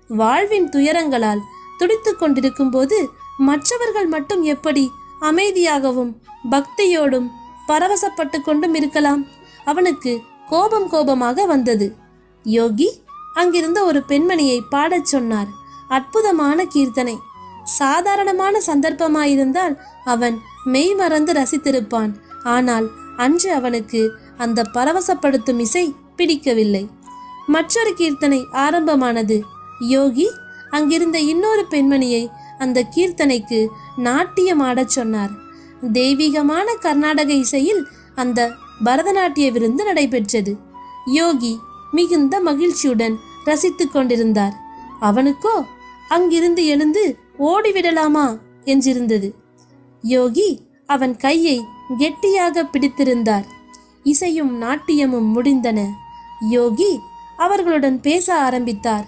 வாழ்வின் துயரங்களால் துடித்து கொண்டிருக்கும் போது மற்றவர்கள் மட்டும் எப்படி அமைதியாகவும் பக்தியோடும் பரவசப்பட்டு கொண்டும் இருக்கலாம்? அவனுக்கு கோபமாக வந்தது. யோகி அங்கிருந்த ஒரு பெண்மணியை பாடச் சொன்னார். அற்புதமான கீர்த்தனை. சாதாரணமான சந்தர்ப்பமாயிருந்தால் அவன் மெய் மறந்து ரசித்திருப்பான். ஆனால் அன்று அவனுக்கு அந்த பரவசப்படுத்தும் இசை பிடிக்கவில்லை. மற்றொரு கீர்த்தனை ஆரம்பமானது. யோகி அங்கிருந்த இன்னொரு பெண்மணியை அந்த கீர்த்தனைக்கு நாட்டியம் ஆடச் சொன்னார். தெய்வீகமான கர்நாடக இசையில் அந்த பரதநாட்டிய விருந்து நடைபெற்றது. யோகி மிகுந்த மகிழ்ச்சியுடன் ரசித்து கொண்டிருந்தார். அவனுக்கோ அங்கிருந்து எழுந்து ஓடிவிடலாமா என்றிருந்தது. யோகி அவன் கையை கெட்டியாக பிடித்திருந்தார். இசையும் நாட்டியமும் முடிந்தன. யோகி அவர்களுடன் பேச ஆரம்பித்தார்.